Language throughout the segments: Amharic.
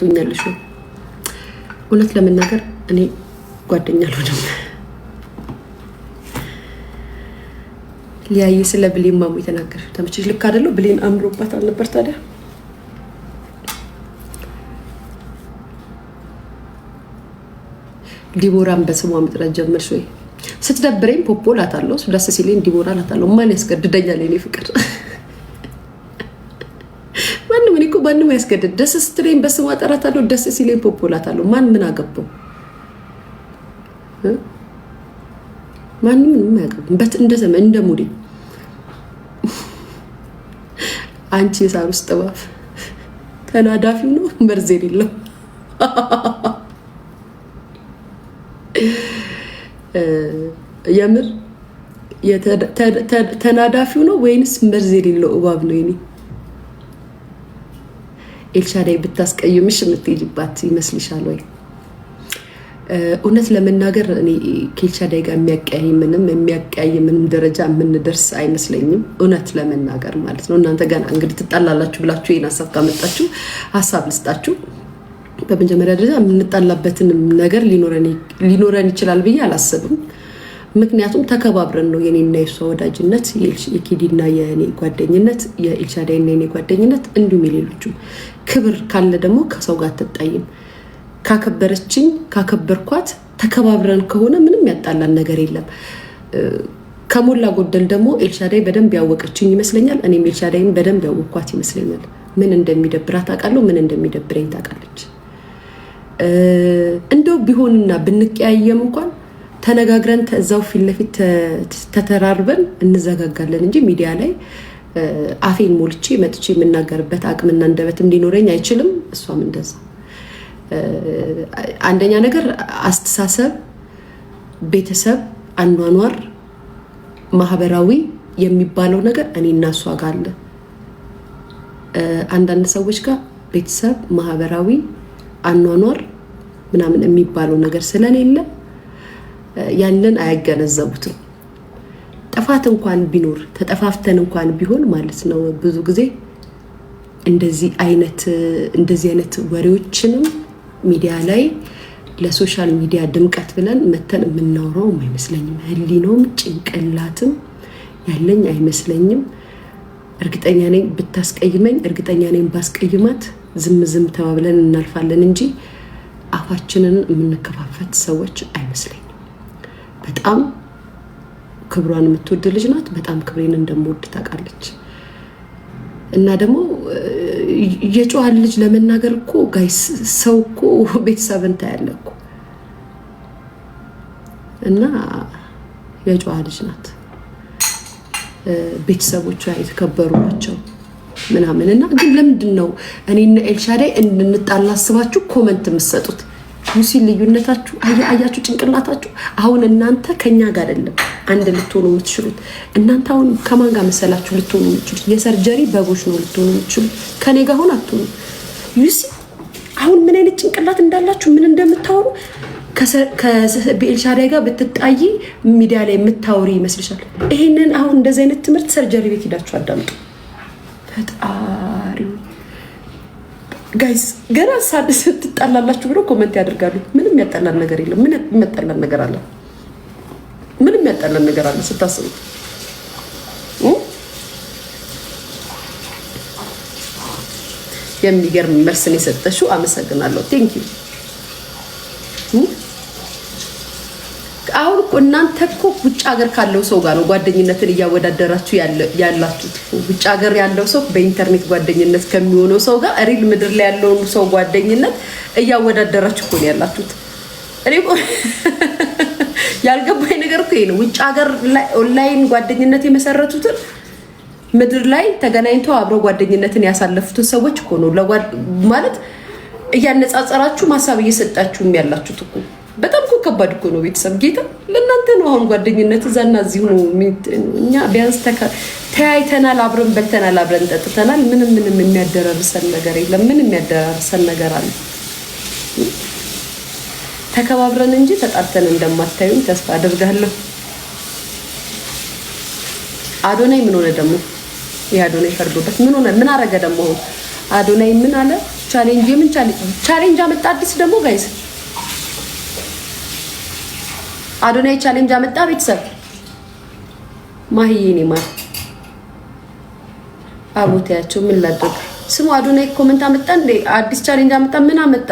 ቶኛለሽ ነው እውነት ለመናገር እኔ ጓደኛ አልሆንም ሊያይ ስለ ብሌን ማሙ የተናገረ ተመችሽ ልክ አይደለም ብሌን አምሮባት አልነበር ታዲያ ዲቦራን በስሟ መጥራት ጀመርሽ ወይ ስትደብረኝ ፖፖላታለሁ ደስ ሲለኝ ዲቦራ ላታለሁ ማን ያስገድደኛል የኔ ፍቅር ማንም እኔ እኮ ማንም ያስገድድ ደስ ስትለኝ በስሟ ጠራታለሁ ደስ ሲለኝ ፖፖላታለሁ ማን ምን አገባው ማንም ምን ያገባው በት እንደዘመን እንደሙዲ አንቺ የሳር ውስጥ ጥባፍ ተናዳፊው ነው መርዝ የሌለው የምር ተናዳፊው ነው ወይንስ መርዝ የሌለው እባብ ነው የኔ ኤልሻዳይ ብታስቀይምሽ የምትይጅባት ይመስልሻል ወይ እውነት ለመናገር እኔ ከኤልሻዳይ ጋር የሚያቀያይምንም ደረጃ የምንደርስ አይመስለኝም እውነት ለመናገር ማለት ነው እናንተ ገና እንግዲህ ትጣላላችሁ ብላችሁ ይሄን ሐሳብ ካመጣችሁ ሐሳብ ልስጣችሁ በመጀመሪያ ደረጃ የምንጣላበትን ነገር ሊኖረን ይችላል ብዬ አላስብም ምክንያቱም ተከባብረን ነው የኔና የሷ ወዳጅነት የኪዲና የኔ ጓደኝነት የኤልሻዳይና የኔ ጓደኝነት እንዲሁም የሌሎቹ ክብር ካለ ደግሞ ከሰው ጋር ተጣይም ካከበረችኝ ካከበርኳት ተከባብረን ከሆነ ምንም ያጣላን ነገር የለም ከሞላ ጎደል ደግሞ ኤልሻዳይ በደንብ ያወቀችኝ ይመስለኛል እኔም ኤልሻዳይን በደንብ ያወቅኳት ይመስለኛል ምን እንደሚደብራት አቃለው ምን እንደሚደብረኝ ታውቃለች እንደው ቢሆንና ብንቀያየም እንኳን ተነጋግረን ተዛው ፊት ለፊት ተተራርበን እንዘጋጋለን እንጂ ሚዲያ ላይ አፌን ሞልቼ መጥቼ የምናገርበት አቅምና እንደበትም ሊኖረኝ አይችልም እሷም እንደዛ አንደኛ ነገር አስተሳሰብ ቤተሰብ አኗኗር ማህበራዊ የሚባለው ነገር እኔና እሷ ጋር አለ አንዳንድ ሰዎች ጋር ቤተሰብ ማህበራዊ አኗኗር ምናምን የሚባለው ነገር ስለሌለ ያንን አያገነዘቡትም ጥፋት እንኳን ቢኖር ተጠፋፍተን እንኳን ቢሆን ማለት ነው ብዙ ጊዜ እንደዚህ አይነት ወሬዎችንም ሚዲያ ላይ ለሶሻል ሚዲያ ድምቀት ብለን መተን የምናወራው አይመስለኝም ህሊናውም ጭንቅላትም ያለኝ አይመስለኝም እርግጠኛ ነኝ ብታስቀይመኝ እርግጠኛ ነኝ ባስቀይማት ዝም ተባብለን እናልፋለን እንጂ አፋችንን የምንከፋፈት ሰዎች አይመስለኝም በጣም ክብሯን የምትወድ ልጅ ናት በጣም ክብሬን እንደምወድ ታውቃለች እና ደግሞ የጮሃል ልጅ ለመናገር እኮ ጋይስ ሰው እኮ ቤተሰብን ታያለ እኮ እና የጮሃል ልጅ ናት ቤተሰቦቿ የተከበሩ ናቸው ምናምን እና ግን ለምንድን ነው እኔና ኤልሻዳይ እንንጣላ አስባችሁ ኮሜንት የምትሰጡት ሙሲ ልዩነታችሁ አያችሁ ጭንቅላታችሁ አሁን እናንተ ከኛ ጋር አይደለም አንድ ልትሆኑ የምትችሉት እናንተ አሁን ከማን ጋር መሰላችሁ ልትሆኑ የምትችሉት የሰርጀሪ በጎች ነው ልትሆኑ የምትችሉት ከኔ ጋር ሆነ አትሆኑ ሙሲ አሁን ምን አይነት ጭንቅላት እንዳላችሁ ምን እንደምታወሩ ከኤልሻዳይ ጋር ብትጣይ ሚዲያ ላይ የምታወሪ ይመስልሻል ይሄንን አሁን እንደዚህ አይነት ትምህርት ሰርጀሪ ቤት ሄዳችሁ አዳምጡ ፈጣሪ ጋይስ ገና ሳድስ ትጣላላችሁ ብሎ ኮሜንት ያደርጋሉ ምንም ያጣላን ነገር የለም ምንም ያጣላን ነገር አለ ምንም ያጣላን ነገር አለ ስታስቡ የሚገርም መልስን የሰጠሽው አመሰግናለሁ ቴንክ ዩ አሁን እኮ እናንተ እኮ ውጭ ሀገር ካለው ሰው ጋር ነው ጓደኝነትን እያወዳደራችሁ ያላችሁት ውጭ ሀገር ያለው ሰው በኢንተርኔት ጓደኝነት ከሚሆነው ሰው ጋር ሪል ምድር ላይ ያለው ሰው ጓደኝነት እያወዳደራችሁ እኮ ነው ያላችሁት እኔ እኮ ያልገባኝ ነገር እኮ ነው ውጭ ሀገር ላይ ኦንላይን ጓደኝነት የመሰረቱትን ምድር ላይ ተገናኝተው አብረው ጓደኝነትን ያሳለፉት ሰዎች እኮ ነው ማለት እያነጻጸራችሁ ማሳብ እየሰጣችሁም ያላችሁት እኮ በጣም እኮ ከባድ እኮ ነው ቤተሰብ ጌታ ለእናንተ ነው አሁን ጓደኝነት እዛና እዚህ ነው እኛ ቢያንስ ተያይተናል አብረን በልተናል አብረን ጠጥተናል ምንም የሚያደራርሰን ነገር የለም ምንም የሚያደራርሰን ነገር አለ ተከባብረን እንጂ ተጣርተን እንደማታዩን ተስፋ አደርጋለሁ አዶናይ ምን ሆነ ደግሞ ያዶናይ ፈርዶበት ምን ሆነ ምን አረገ ደግሞ አዶናይ ምን አለ ቻሌንጅ የምን ቻሌንጅ አመጣ? አዲስ ደግሞ ጋይስ አዶናይ ቻሌንጅ አመጣ። ቤተሰብ ማህዬኔ ማለት አቦታያቸው ምን ላድርግ? ስሙ አዶናይ ኮመንት አመጣ እንዴ? አዲስ ቻሌንጅ አመጣ። ምን አመጣ?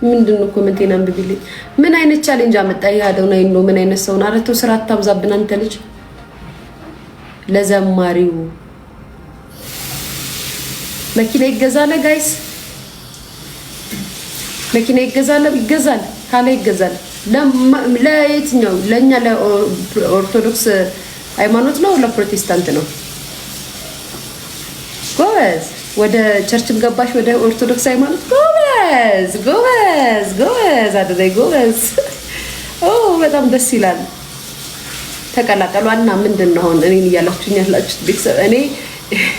ምንድነው? ኮመንቴን አንብቢልኝ። ምን አይነት ቻሌንጅ አመጣ? ይሄ አዶናይ ነው። ምን አይነት ሰው ነው? ኧረ ተው ስራ አታብዛብን አንተ ልጅ። ለዘማሪው መኪና ይገዛል ጋይስ፣ መኪና ይገዛል። ካለ ይገዛል። ለየትኛው? ለኛ ለኦርቶዶክስ ሃይማኖት ነው ለፕሮቴስታንት ነው? ጎበዝ። ወደ ቸርችም ገባሽ? ወደ ኦርቶዶክስ ሃይማኖት ጎበዝ አድርገኝ ጎበዝ። በጣም ደስ ይላል። ተቀላቀሏና ምንድን ነው አሁን እኔን እያላችሁኝ ያላችሁት ቤተሰብ? እኔ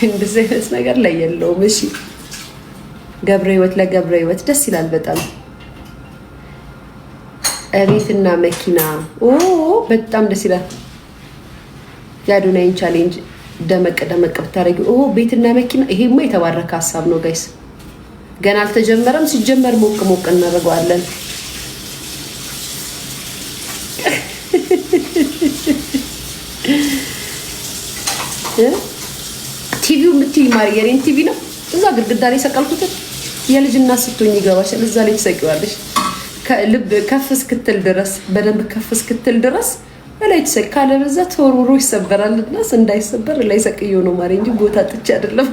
እንደዚህ አይነት ነገር ላይ የለውም። እሺ ገብረ ህይወት ለገብረ ህይወት ደስ ይላል በጣም። ቤትና መኪና በጣም ደስ ይላል። የአዶናይን ቻሌንጅ ደመቅ ብታረጊ ቤትና መኪና። ይሄማ የተባረከ ሀሳብ ነው ጋይስ። ገና አልተጀመረም። ሲጀመር ሞቅ እናደርገዋለን። ቲቪው የምትይ ማሪ የኔን ቲቪ ነው እዛ ግድግዳ ላይ ሰቀልኩት። የልጅና ስትሆኝ ይገባሻል። እዛ ላይ ትሰቂዋለሽ ልብ ከፍ እስክትል ድረስ በደንብ ከፍ እስክትል ድረስ ላይ ትሰቂ። ካለበዛ ተወርውሮ ይሰበራልና እንዳይሰበር ላይ ሰቅየው ነው ማሪ እንጂ ቦታ አጥቼ አይደለም።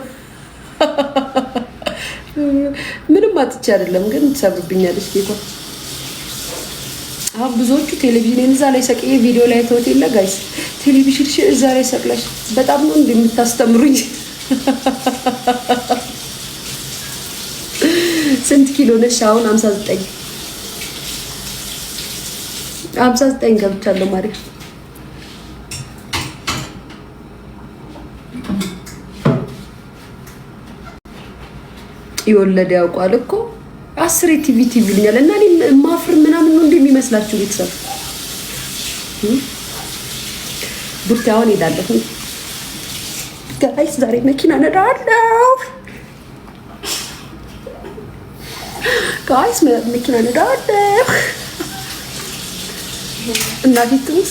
ምንም አጥቼ አይደለም፣ ግን ትሰብርብኛለች ጌታ። አሁን ብዙዎቹ ቴሌቪዥን እዛ ላይ ሰቅዬ ቪዲዮ ላይ ተውት የለ ጋይስ። ቴሌቪዥን እዛ ላይ ሰቅለሽ በጣም ነው እንደምታስተምሩኝ። ስንት ኪሎ ነሽ አሁን? 59 ገብቻለሁ ማሪ። የወለደ ያውቃል እኮ 10 ቲቪ ይልኛል። እና እኔ ማፍር ምናምን ነው እንደሚመስላችሁ ቤተሰብ? ቡርታውን ሄዳለሁ ጋይስ። ዛሬ መኪና ነዳለሁ ጋይስ፣ መኪና ነዳለሁ። እናቴ ትሙት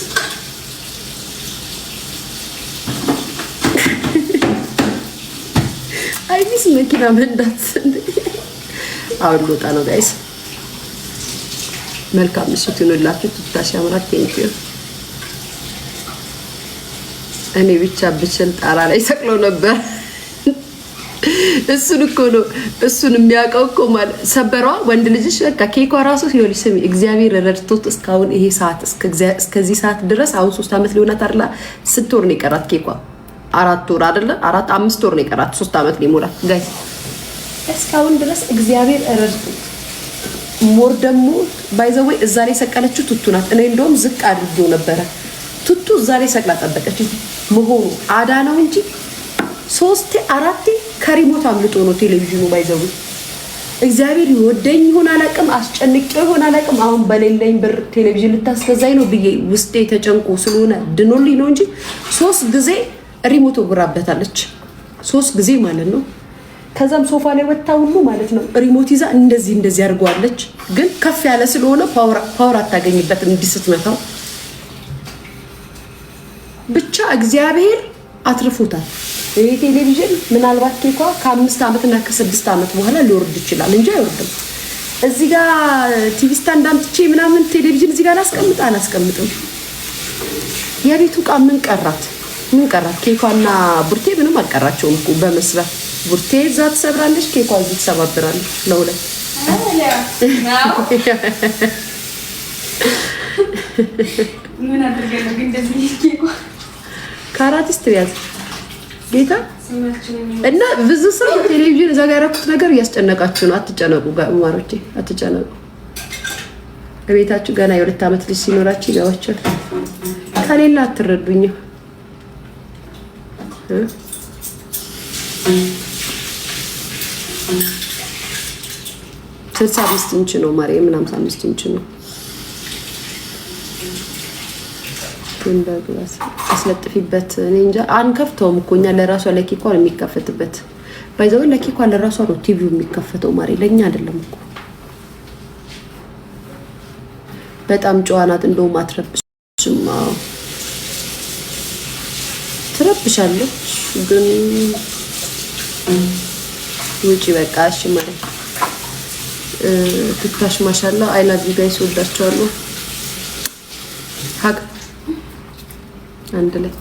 አይዲስ መኪና መንዳት አሁን ልወጣ ነው ጋይስ። መልካም ምሽት ይሁንላችሁ። ትታሽ ያምራል። ቴንኪዩ። እኔ ብቻ ብችል ጣራ ላይ ሰቅሎ ነበር። እሱን እኮ ነው እሱን የሚያውቀው እኮ ማለት ሰበሯ ወንድ ልጅሽ በቃ ኬኳ ራሱ ይኸውልሽ፣ ስሚ እግዚአብሔር ረድቶት እስካሁን ይሄ ሰዓት እስከዚህ ሰዓት ድረስ አሁን 3 ዓመት ሊሆናት አይደል? 6 ወር ነው የቀራት ኬኳ። 4 ወር አይደለ? 5 ወር ነው የቀራት 3 ዓመት ሊሞላት ጋይስ። እስካሁን ድረስ እግዚአብሔር ረድቶት ሞር ደግሞ ባይዘው እዛ ላይ ሰቀለችው ቱቱ ናት። እኔ እንደውም ዝቅ አድርጌው ነበረ። ቱቱ እዛ ላይ ሰቅላ ጠበቀች መሆኑ አዳ ነው እንጂ 3 4 ከሪሞት አምልጦ ነው ቴሌቪዥኑ ባይዘው። እግዚአብሔር ይወደኝ ይሆን አላውቅም፣ አስጨንቄው ይሆን አላውቅም። አሁን በሌለኝ ብር ቴሌቪዥን ልታስገዛኝ ነው ብዬ ውስጤ ተጨንቆ ስለሆነ ድኖልኝ ነው እንጂ 3 ጊዜ ሪሞት ወግራበታለች። 3 ጊዜ ማለት ነው። ከዛም ሶፋ ላይ ወጣ ሁሉ ማለት ነው ሪሞት ይዛ እንደዚህ አድርጓለች። ግን ከፍ ያለ ስለሆነ ፓወር አታገኝበትም እንዲስትመታው። ብቻ እግዚአብሔር አትርፎታል። ይሄ ቴሌቪዥን ምናልባት ኬኳ ከ5 ዓመት እና ከ6 ዓመት በኋላ ሊወርድ ይችላል እንጂ አይወርድም። እዚህ ጋር ቲቪ ስታንድ አምጥቼ ምናምን ቴሌቪዥን እዚህ ጋር አላስቀምጥም። የቤቱ ዕቃ ምን ቀራት? ኬኳና ቡርቴ ምንም አልቀራቸውም እኮ በመስራት። ቡርቴ እዛ ትሰብራለች፣ ኬኳ እዚህ ትሰባብራለች። ለሁለት ምን አድርገን ግን እንደዚህ ኬኳ ካራቲስት ያዝ ጌታ እና ብዙ ሰው ቴሌቪዥን እዛ ጋር ያደረኩት ነገር እያስጨነቃችሁ ነው። አትጨነቁ ማሮቼ፣ አትጨነቁ። በቤታችሁ ገና የ2 ዓመት ልጅ ሲኖራችሁ ይገባችኋል። ከሌላ አትረዱኝም። 65 ኢንች ነው ማርያም፣ 55 ኢንች ነው። እንደግላስ አስለጥፊበት። እኔ እንጃ አንከፍተውም እኮ እኛ ለራሷ ለኬኳ ነው የሚከፈትበት። ባይዘው ለኬኳ ለራሷ ነው ቲቪው የሚከፈተው ማሪ፣ ለኛ አይደለም እኮ። በጣም ጨዋ ናት። እንደውም አትረብሽም። አዎ ትረብሻለች ግን ውጪ በቃ። እሺ ማለት ትታሽ ማሻአላ። አይ ላቭ ዩ ጋይስ፣ ወዳችኋለሁ። ሀቅ አንድ ላይ